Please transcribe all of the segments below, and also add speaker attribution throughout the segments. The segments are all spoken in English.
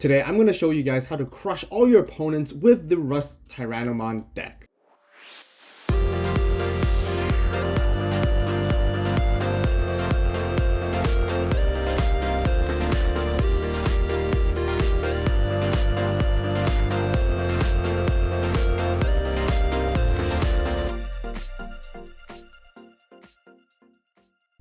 Speaker 1: Today, I'm going to show you guys how to crush all your opponents with the RustTyrannomon deck.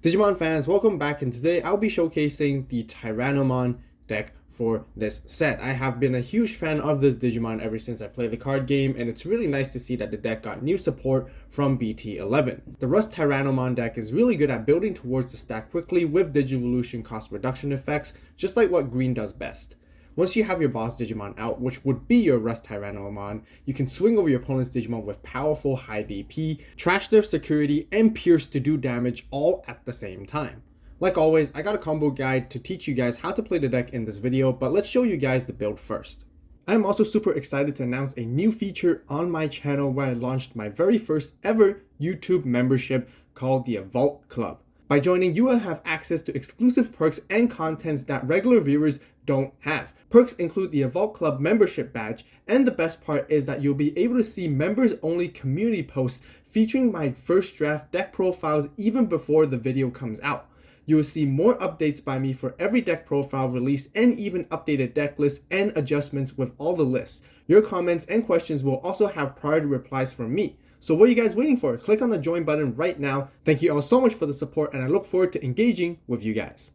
Speaker 1: Digimon fans, welcome back, and today I'll be showcasing the Tyrannomon deck for this set. I have been a huge fan of this Digimon ever since I played the card game, and it's really nice to see that the deck got new support from BT11. The RustTyrannomon deck is really good at building towards the stack quickly with digivolution cost reduction effects, just like what green does best. Once you have your boss Digimon out, which would be your RustTyrannomon, you can swing over your opponent's Digimon with powerful high DP, trash their security, and pierce to do damage all at the same time. Like always, I got a combo guide to teach you guys how to play the deck in this video, but let's show you guys the build first. I'm also super excited to announce a new feature on my channel where I launched my very first ever YouTube membership called the Avault Club. By joining, you will have access to exclusive perks and contents that regular viewers don't have. Perks include the Avault Club membership badge, and the best part is that you'll be able to see members-only community posts featuring my first draft deck profiles even before the video comes out. You will see more updates by me for every deck profile released and even updated deck lists and adjustments with all the lists. Your comments and questions will also have priority replies from me. So what are you guys waiting for? Click on the join button right now. Thank you all so much for the support, and I look forward to engaging with you guys.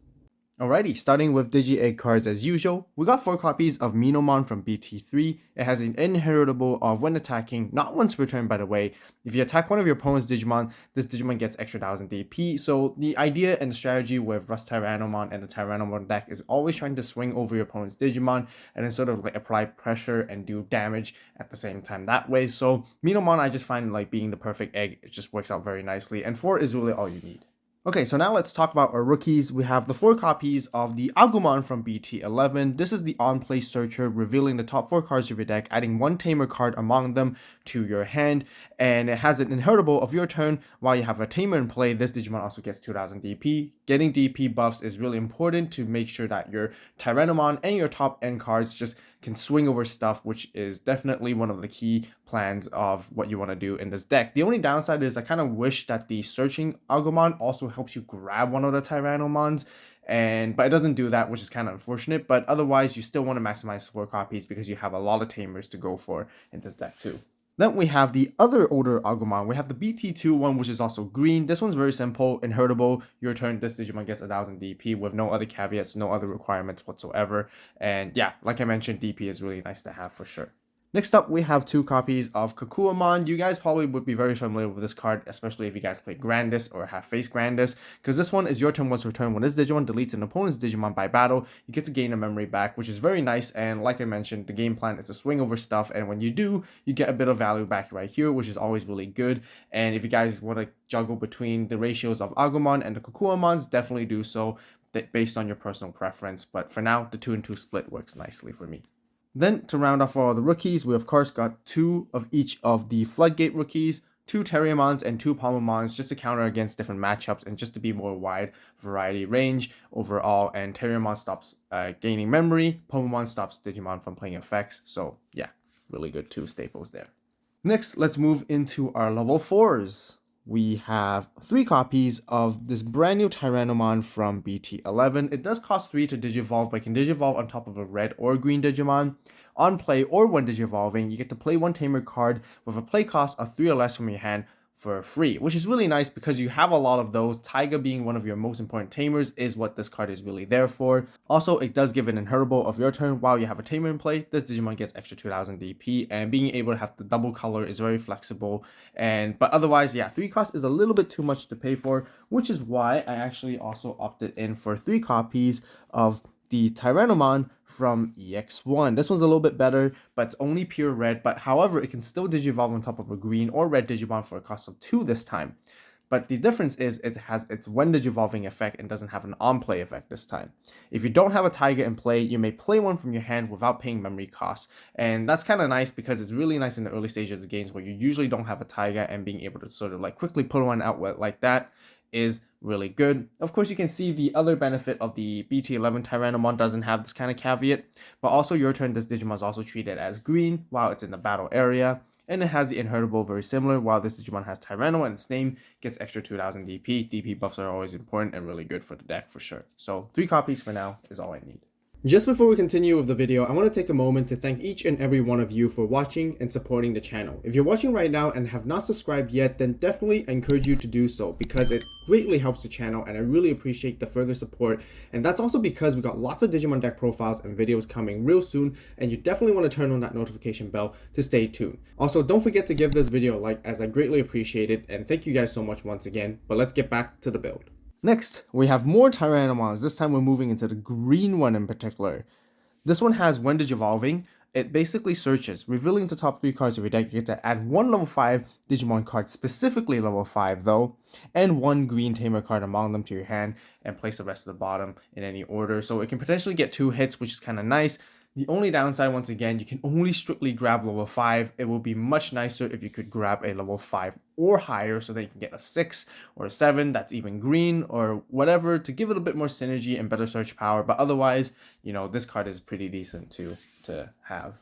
Speaker 1: Alrighty, starting with Digi-Egg cards as usual, we got 4 copies of Menomon from BT3. It has an inheritable of when attacking, not once per turn by the way. If you attack one of your opponent's Digimon, this Digimon gets extra 1000 DP. So the idea and the strategy with RustTyrannomon and the Tyrannomon deck is always trying to swing over your opponent's Digimon and then sort of like apply pressure and do damage at the same time that way. So Menomon I just find like being the perfect egg. It just works out very nicely, and 4 is really all you need. Okay, so now let's talk about our rookies. We have the 4 copies of the Agumon from BT11. This is the on-play searcher, revealing the top 4 cards of your deck, adding 1 tamer card among them to your hand, and it has an inheritable of your turn. While you have a tamer in play, this Digimon also gets 2000 DP. Getting DP buffs is really important to make sure that your Tyrannomon and your top end cards just can swing over stuff, which is definitely one of the key plans of what you want to do in this deck. The only downside is I kind of wish that the searching Agumon also helps you grab one of the Tyrannomons, but it doesn't do that, which is kind of unfortunate. But otherwise, you still want to maximize 4 copies because you have a lot of tamers to go for in this deck too. Then we have the other older Agumon. We have the BT21, which is also green. This one's very simple, inheritable. Your turn, this Digimon gets 1000 DP with no other caveats, no other requirements whatsoever. And yeah, like I mentioned, DP is really nice to have for sure. Next up, we have 2 copies of Kakuamon. You guys probably would be very familiar with this card, especially if you guys play Grandis or have faced Grandis, because this one is your turn once per turn. When this Digimon deletes an opponent's Digimon by battle, you get to gain a memory back, which is very nice. And like I mentioned, the game plan is to swing over stuff, and when you do, you get a bit of value back right here, which is always really good. And if you guys want to juggle between the ratios of Agumon and the Kakuamons, definitely do so based on your personal preference. But for now, the 2-and-2 split works nicely for me. Then, to round off all the rookies, we of course got 2 of each of the Floodgate rookies, 2 Terriermons and 2 Palmamons, just to counter against different matchups and just to be more wide variety range overall. And Terriermon stops gaining memory, Palmamon stops Digimon from playing effects. So yeah, really good 2 staples there. Next, let's move into our level 4s. We have 3 copies of this brand new Tyrannomon from BT11. It does cost 3 to digivolve, but you can digivolve on top of a red or green Digimon. On play or when digivolving, you get to play 1 tamer card with a play cost of 3 or less from your hand for free, which is really nice because you have a lot of those. Taiga being one of your most important tamers is what this card is really there for. Also, it does give an inheritable of your turn. While you have a tamer in play, this Digimon gets extra 2000 DP, and being able to have the double color is very flexible. But otherwise, yeah, 3 cost is a little bit too much to pay for, which is why I actually also opted in for 3 copies of the Tyrannomon from EX1. This one's a little bit better, but it's only pure red. But however, it can still digivolve on top of a green or red Digimon for a cost of 2 this time. But the difference is it has its when digivolving effect and doesn't have an on-play effect this time. If you don't have a Taiga in play, you may play one from your hand without paying memory costs. And that's kind of nice because it's really nice in the early stages of games where you usually don't have a Taiga, and being able to sort of like quickly pull one out like that is really good. Of course, you can see the other benefit of the BT11 Tyrannomon doesn't have this kind of caveat, but also your turn, this Digimon is also treated as green while it's in the battle area, and it has the inheritable very similar, while this Digimon has Tyranno and its name gets extra 2000 DP. DP buffs are always important and really good for the deck for sure. So 3 copies for now is all I need. Just before we continue with the video, I want to take a moment to thank each and every one of you for watching and supporting the channel. If you're watching right now and have not subscribed yet, then definitely encourage you to do so because it greatly helps the channel and I really appreciate the further support. And that's also because we got lots of Digimon deck profiles and videos coming real soon, and you definitely want to turn on that notification bell to stay tuned. Also, don't forget to give this video a like as I greatly appreciate it, and thank you guys so much once again. But let's get back to the build. Next, we have more Tyrannomons. This time we're moving into the green one in particular. This one has when digivolving, it basically searches, revealing the top 3 cards of your deck. You get to add 1 level 5 Digimon card, specifically level 5 though, and 1 green tamer card among them to your hand, and place the rest of the bottom in any order. So it can potentially get 2 hits, which is kind of nice. The only downside, once again, you can only strictly grab level 5. It will be much nicer if you could grab a level 5 or higher so that you can get a 6 or a 7 that's even green or whatever to give it a bit more synergy and better search power. But otherwise, you know, this card is pretty decent to have.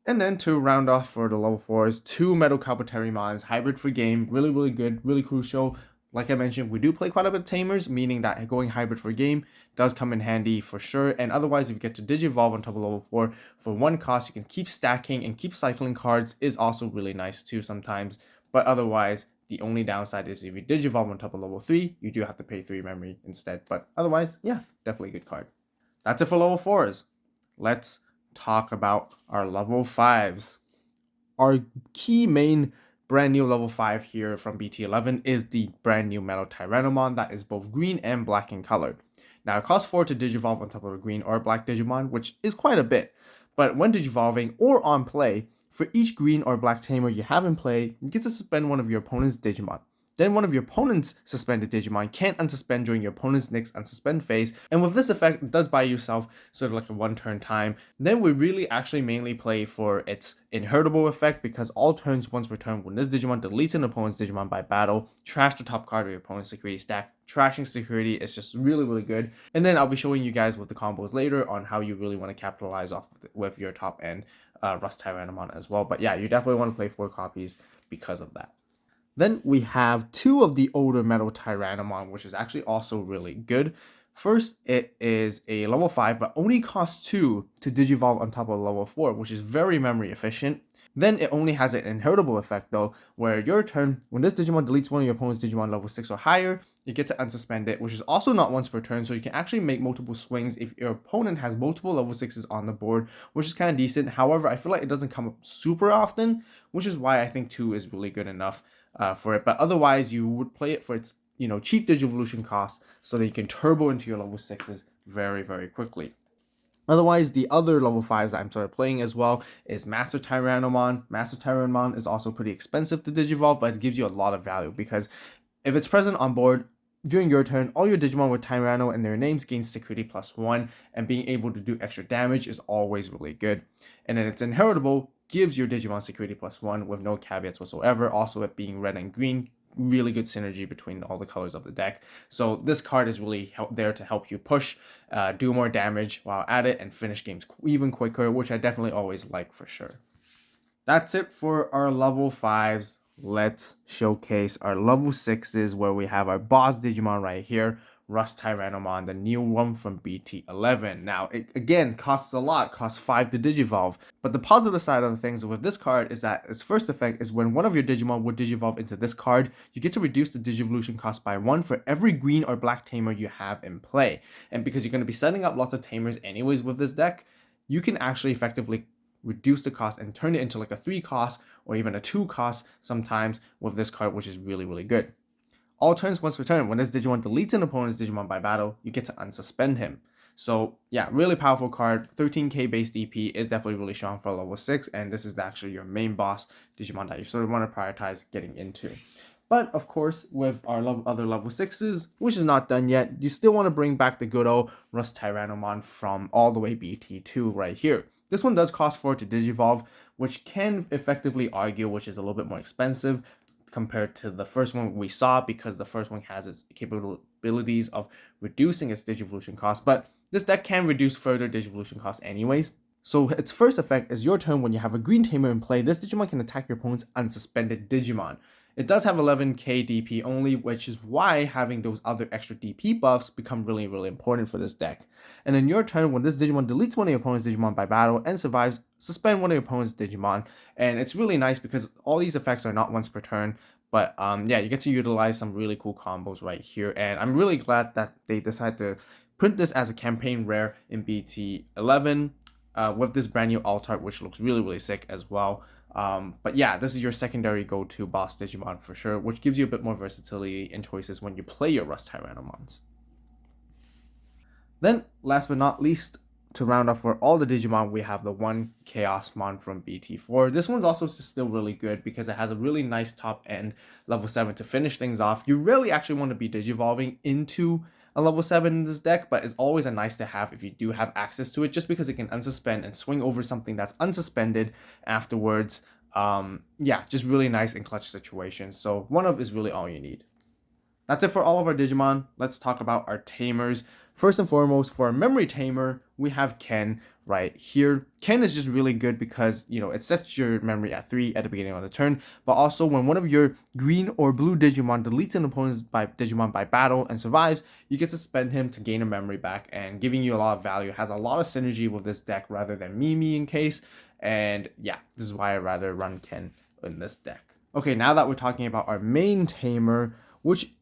Speaker 1: And then to round off for the level 4s, 2 Metal Tyrannomons, hybrid for game, really good, really crucial. Like I mentioned, we do play quite a bit of Tamers, meaning that going hybrid for game does come in handy for sure. And otherwise, if you get to Digivolve on top of level 4, for 1 cost, you can keep stacking and keep cycling cards is also really nice too sometimes. But otherwise, the only downside is if you Digivolve on top of level 3, you do have to pay 3 memory instead. But otherwise, yeah, definitely a good card. That's it for level 4s. Let's talk about our level 5s. Our key main brand new level 5 here from BT11 is the brand new Metal Tyrannomon that is both green and black in color. Now it costs 4 to digivolve on top of a green or black Digimon, which is quite a bit, but when digivolving or on play, for each green or black tamer you have in play, you get to suspend one of your opponent's Digimon. Then one of your opponent's suspended Digimon can't unsuspend during your opponent's next unsuspend phase, and with this effect, it does buy yourself sort of like a 1 turn time. Then we really actually mainly play for its inheritable effect, because all turns once per turn, when this Digimon deletes an opponent's Digimon by battle, trash the top card of your opponent's security stack. Trashing security is just really good. And then I'll be showing you guys with the combos later on how you really want to capitalize off with your top end RustTyrannomon as well. But yeah, you definitely want to play 4 copies because of that. Then we have 2 of the older Metal Tyrannomon, which is actually also really good. First, it is a level 5, but only costs 2 to digivolve on top of level 4, which is very memory efficient. Then it only has an inheritable effect though, where your turn, when this Digimon deletes one of your opponent's Digimon level 6 or higher, you get to unsuspend it, which is also not once per turn, so you can actually make multiple swings if your opponent has multiple level 6s on the board, which is kind of decent. However, I feel like it doesn't come up super often, which is why I think 2 is really good enough for it. But otherwise, you would play it for its cheap digivolution costs so that you can turbo into your level 6s very quickly. Otherwise, the other level 5s that I'm sort of playing as well is Master Tyrannomon. Master Tyrannomon is also pretty expensive to digivolve, but it gives you a lot of value because if it's present on board during your turn, all your Digimon with Tyranno and their names gain security +1, and being able to do extra damage is always really good. And then it's inheritable, gives your Digimon security +1 with no caveats whatsoever. Also, it being red and green, really good synergy between all the colors of the deck. So this card is really there to help you push, do more damage while at it, and finish games even quicker, which I definitely always like for sure. That's it for our level 5s. Let's showcase our level 6s, where we have our boss Digimon right here, RustTyrannomon, the new one from BT11. Now, it again costs a lot, costs 5 to digivolve. But the positive side of the things with this card is that its first effect is when one of your Digimon would digivolve into this card, you get to reduce the digivolution cost by 1 for every green or black tamer you have in play. And because you're going to be setting up lots of tamers anyways with this deck, you can actually effectively reduce the cost and turn it into like a 3 cost or even a 2 cost sometimes with this card, which is really good. All turns once per turn, when this Digimon deletes an opponent's Digimon by battle, you get to unsuspend him. So yeah, really powerful card. 13k base DP is definitely really strong for level 6, and this is actually your main boss Digimon that you sort of want to prioritize getting into. But of course, with our other level 6s, which is not done yet, you still want to bring back the good old RustTyrannomon from all the way BT2 right here. This one does cost 4 to digivolve, which can effectively argue which is a little bit more expensive. compared to the first one we saw, because the first one has its capabilities of reducing its digivolution cost, but this deck can reduce further digivolution costs anyways. So its first effect is your turn when you have a green tamer in play, this Digimon can attack your opponent's unsuspended Digimon. It does have 11k DP only, which is why having those other extra DP buffs become really, really important for this deck. And in your turn, when this Digimon deletes one of your opponent's Digimon by battle and survives, suspend one of your opponent's Digimon. And it's really nice because all these effects are not once per turn, but yeah, you get to utilize some really cool combos right here. And I'm really glad that they decided to print this as a campaign rare in BT11 with this brand new alt art, which looks really, really sick as well. But yeah, this is your secondary go-to boss Digimon for sure, which gives you a bit more versatility and choices when you play your RustTyrannomons. Then, last but not least, to round off for all the Digimon, we have the one Chaosmon from BT4. This one's also still really good because it has a really nice top end level 7 to finish things off. You really actually want to be digivolving into a level 7 in this deck, but it's always a nice to have if you do have access to it, just because it can unsuspend and swing over something that's unsuspended afterwards. Yeah, just really nice in clutch situations. So one of is really all you need. That's it for all of our Digimon. Let's talk about our Tamers. First and foremost, for a memory tamer, we have Ken right here. Ken is just really good because, you know, it sets your memory at 3 at the beginning of the turn, but also when one of your green or blue Digimon deletes an opponent's Digimon by battle and survives, you get to spend him to gain a memory back, and giving you a lot of value. It has a lot of synergy with this deck rather than Mimi in case, and yeah, this is why I rather run Ken in this deck. Okay, now that we're talking about our main tamer,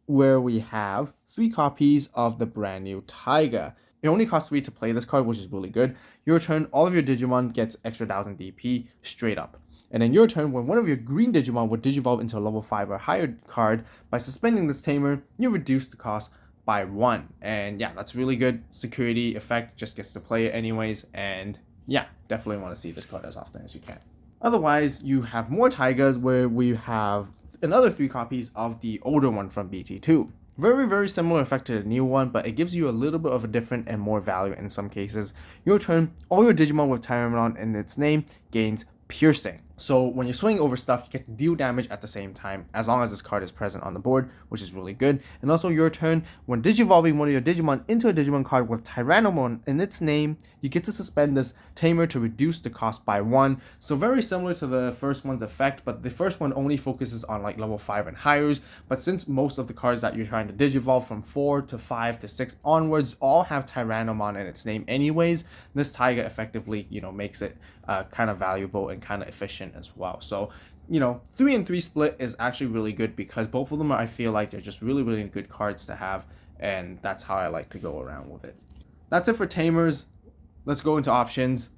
Speaker 1: where we have 3 copies of the brand new Taiga. It only costs 3 to play this card, which is really good. Your turn, all of your Digimon gets extra 1000 DP straight up. And in your turn, when one of your green Digimon would digivolve into a level 5 or higher card, by suspending this tamer, you reduce the cost by 1. And yeah, that's really good. Security effect, just gets to play it anyways. And yeah, definitely want to see this card as often as you can. Otherwise, you have more Taigas, where we have another 3 copies of the older one from BT2. Very, very similar effect to the new one, but it gives you a little bit of a different and more value in some cases. Your turn, all your Digimon with Tyrannomon in its name gains piercing. So when you swing over stuff, you get to deal damage at the same time, as long as this card is present on the board, which is really good. And also your turn, when digivolving one of your Digimon into a Digimon card with Tyrannomon in its name, you get to suspend this tamer to reduce the cost by 1. So very similar to the first one's effect, but the first one only focuses on like level 5 and higher. But since most of the cards that you're trying to digivolve from 4 to 5 to 6 onwards all have Tyrannomon in its name anyways, this Taiga effectively, you know, makes it kind of valuable and kind of efficient as well. So, you know, 3 and 3 split is actually really good because both of them, I feel like they're just really, really good cards to have, and that's how I like to go around with it. That's it for Tamers. Let's go into options.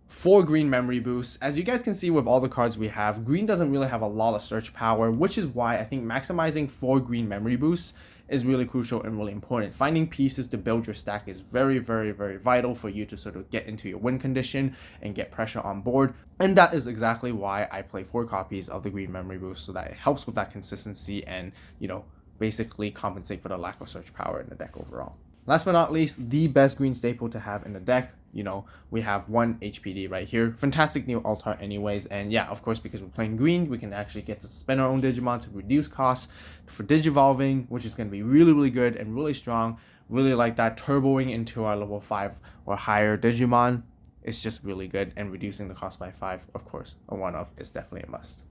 Speaker 1: 4 green memory boosts. As you guys can see with all the cards we have, green doesn't really have a lot of search power, which is why I think maximizing 4 green memory boosts is really crucial and really important. Finding pieces to build your stack is very, very, very vital for you to sort of get into your win condition and get pressure on board. And that is exactly why I play 4 copies of the green memory boost, so that it helps with that consistency and, you know, basically compensate for the lack of search power in the deck overall. Last but not least, the best green staple to have in the deck, you know, we have 1 HPD right here. Fantastic new alt art anyways, and yeah, of course, because we're playing green, we can actually get to spend our own Digimon to reduce costs for digivolving, which is going to be really, really good and really strong. Really like that. Turboing into our level 5 or higher Digimon is just really good, and reducing the cost by 5, of course, a one-off is definitely a must.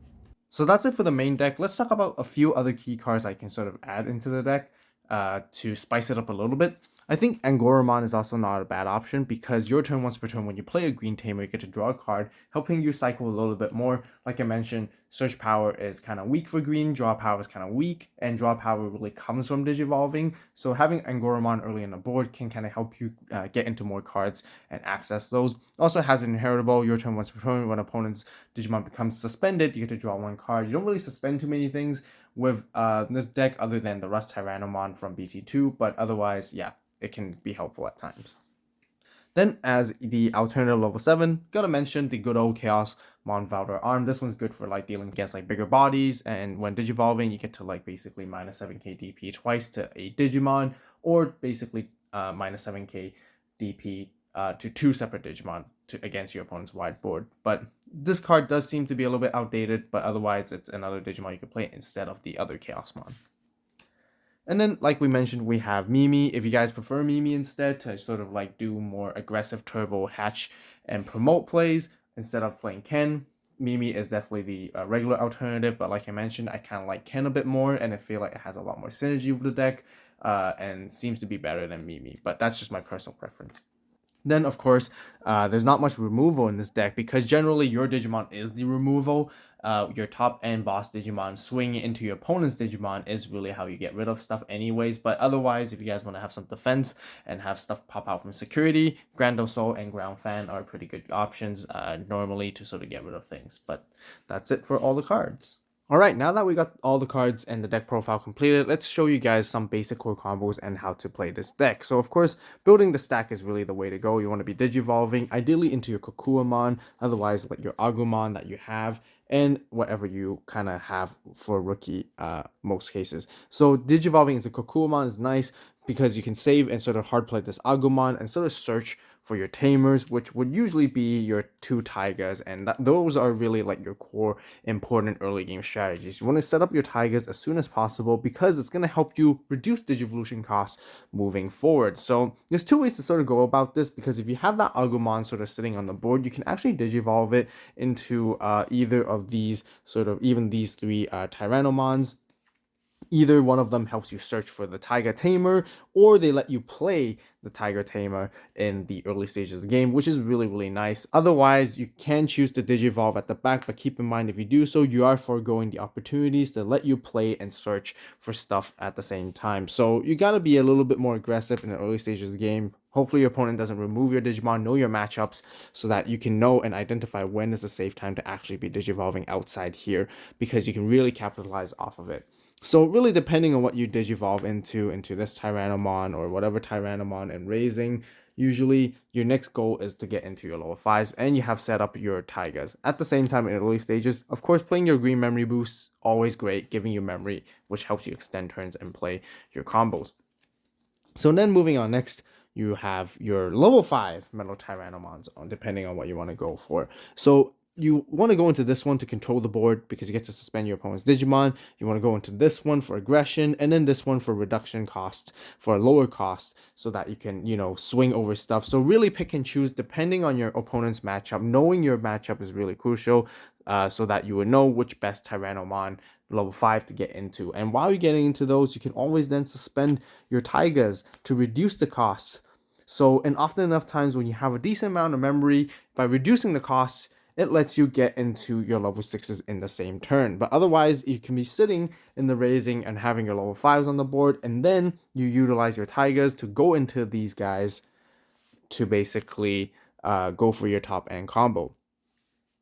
Speaker 1: So that's it for the main deck. Let's talk about a few other key cards I can sort of add into the deck to spice it up a little bit. I think Angoramon is also not a bad option because your turn once per turn when you play a green tamer, you get to draw a card, helping you cycle a little bit more. Like I mentioned, search power is kind of weak for green, draw power is kind of weak, and draw power really comes from digivolving. So having Angoramon early in the board can kind of help you get into more cards and access those. Also has an inheritable, your turn once per turn, when opponent's Digimon becomes suspended, you get to draw 1 card. You don't really suspend too many things with this deck other than the RustTyrannomon from BT2, but otherwise, yeah, it can be helpful at times. Then as the alternative level 7, gotta mention the good old Chaosmon Valor Arm. This one's good for like dealing against like bigger bodies, and when digivolving you get to like basically minus 7k DP twice to a Digimon, or basically minus 7k DP to 2 separate Digimon against your opponent's wide board. But this card does seem to be a little bit outdated, but otherwise it's another Digimon you can play instead of the other Chaosmon. And then, like we mentioned, we have Mimi. If you guys prefer Mimi instead to sort of like do more aggressive turbo hatch and promote plays instead of playing Ken, Mimi is definitely the regular alternative. But like I mentioned, I kind of like Ken a bit more, and I feel like it has a lot more synergy with the deck and seems to be better than Mimi. But that's just my personal preference. Then, of course, there's not much removal in this deck because generally your Digimon is the removal. Your top end boss Digimon swinging into your opponent's Digimon is really how you get rid of stuff anyways. But otherwise, if you guys want to have some defense and have stuff pop out from security, Grandosoul and Ground Fan are pretty good options normally to sort of get rid of things. But that's it for all the cards. Alright, now that we got all the cards and the deck profile completed, let's show you guys some basic core combos and how to play this deck. So of course, building the stack is really the way to go. You want to be Digivolving, ideally into your Kokuamon, otherwise like your Agumon that you have, and whatever you kind of have for rookie most cases. So Digivolving into Kokuamon is nice because you can save and sort of hard play this Agumon and sort of search for your Tamers, which would usually be your 2 Taigas, and those are really like your core important early game strategies. You want to set up your Taigas as soon as possible because it's going to help you reduce digivolution costs moving forward. So there's 2 ways to sort of go about this, because if you have that Agumon sort of sitting on the board, you can actually Digivolve it into either of these even these 3 Tyrannomons. Either one of them helps you search for the Taiga Tamer, or they let you play the Taiga Tamer in the early stages of the game, which is really, really nice. Otherwise, you can choose to Digivolve at the back, but keep in mind if you do so, you are foregoing the opportunities to let you play and search for stuff at the same time. So you gotta be a little bit more aggressive in the early stages of the game. Hopefully your opponent doesn't remove your Digimon, know your matchups, so that you can know and identify when is a safe time to actually be Digivolving outside here, because you can really capitalize off of it. So really depending on what you Digivolve into this Tyrannomon or whatever Tyrannomon and raising, usually your next goal is to get into your lower 5s and you have set up your Taigas. At the same time in early stages, of course playing your green memory boosts, always great, giving you memory, which helps you extend turns and play your combos. So then moving on, next you have your level 5 Metal Tyrannomons, depending on what you want to go for. So you want to go into this one to control the board because you get to suspend your opponent's Digimon. You want to go into this one for aggression, and then this one for reduction costs, for a lower cost, so that you can, swing over stuff. So really pick and choose depending on your opponent's matchup. Knowing your matchup is really crucial, so that you would know which best Tyrannomon level 5 to get into. And while you're getting into those, you can always then suspend your Taigas to reduce the costs. So, and often enough times when you have a decent amount of memory, by reducing the costs, it lets you get into your level 6s in the same turn. But otherwise, you can be sitting in the raising and having your level 5s on the board, and then you utilize your Taigas to go into these guys to basically go for your top end combo.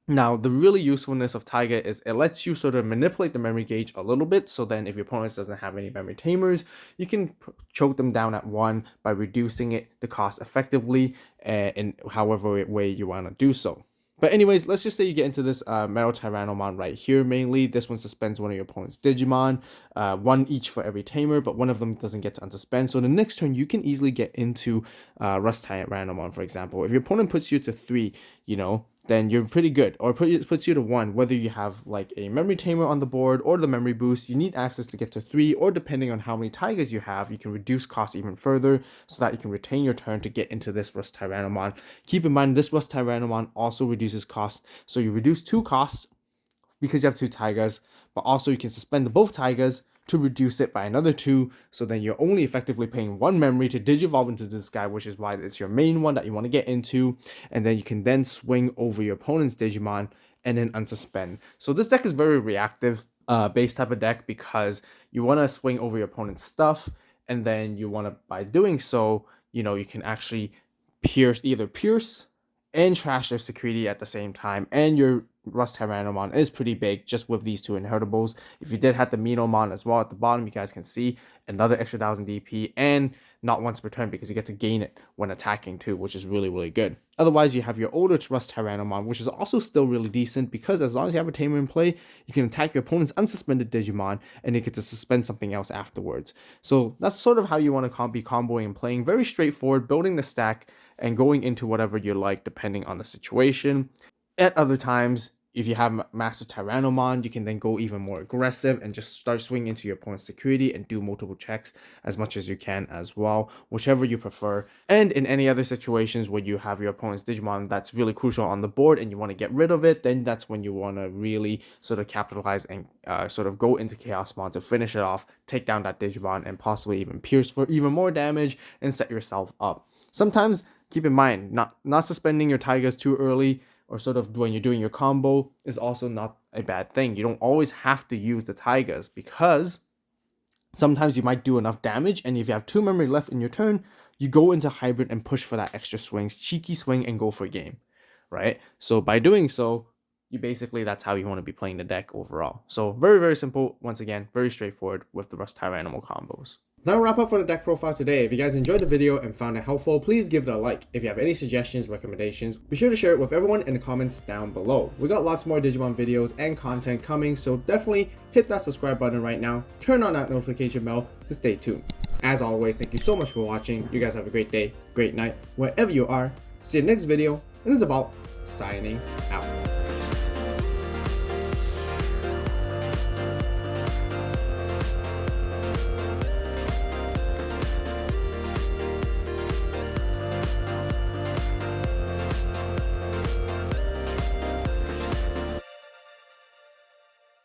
Speaker 1: Now, the really usefulness of Taiga is it lets you sort of manipulate the memory gauge a little bit, so then if your opponent doesn't have any memory tamers, you can choke them down at 1 by reducing the cost effectively in however way you want to do so. But anyways, let's just say you get into this Metal Tyrannomon right here mainly. This one suspends one of your opponent's Digimon, 1 each for every Tamer, but one of them doesn't get to unsuspend. So the next turn, you can easily get into RustTyrannomon, for example. If your opponent puts you to 3, then you're pretty good. Or puts you to 1, whether you have like a memory tamer on the board or the memory boost, you need access to get to 3, or depending on how many Taigas you have, you can reduce costs even further so that you can retain your turn to get into this RustTyrannomon. Keep in mind, this RustTyrannomon also reduces costs. So you reduce 2 costs because you have 2 Taigas, but also you can suspend both Taigas to reduce it by another 2, so then you're only effectively paying 1 memory to Digivolve into this guy, which is why it's your main one that you want to get into, and then you can then swing over your opponent's Digimon and then unsuspend. So this deck is very reactive base type of deck, because you want to swing over your opponent's stuff, and then you want to, by doing so, you can actually pierce and trash their security at the same time, and your RustTyrannomon is pretty big just with these 2 inheritables. If you did have the Minomon as well at the bottom, you guys can see another extra 1000 DP, and not once per turn because you get to gain it when attacking too, which is really, really good. Otherwise, you have your older RustTyrannomon, which is also still really decent, because as long as you have a Tamer in play, you can attack your opponent's unsuspended Digimon and you get to suspend something else afterwards. So that's sort of how you want to be comboing and playing. Very straightforward, building the stack and going into whatever you like depending on the situation. At other times, if you have Master Tyrannomon, you can then go even more aggressive and just start swinging into your opponent's security and do multiple checks as much as you can as well, whichever you prefer. And in any other situations where you have your opponent's Digimon that's really crucial on the board and you want to get rid of it, then that's when you want to really sort of capitalize and sort of go into Chaosmon to finish it off, take down that Digimon, and possibly even pierce for even more damage and set yourself up. Sometimes, keep in mind, not suspending your Taigas too early, or sort of when you're doing your combo, is also not a bad thing. You don't always have to use the Taigas, because sometimes you might do enough damage, and if you have 2 memory left in your turn, you go into hybrid and push for that extra swings, cheeky swing, and go for a game, right? So by doing so, you basically, that's how you want to be playing the deck overall. So very, very simple. Once again, very straightforward with the RustTyrannomon combos. That'll wrap up for the deck profile today. If you guys enjoyed the video and found it helpful, please give it a like. If you have any suggestions, recommendations, be sure to share it with everyone in the comments down below. We got lots more Digimon videos and content coming, so definitely hit that subscribe button right now. Turn on that notification bell to stay tuned. As always, thank you so much for watching. You guys have a great day, great night, wherever you are. See you next video, and this is Avault signing out.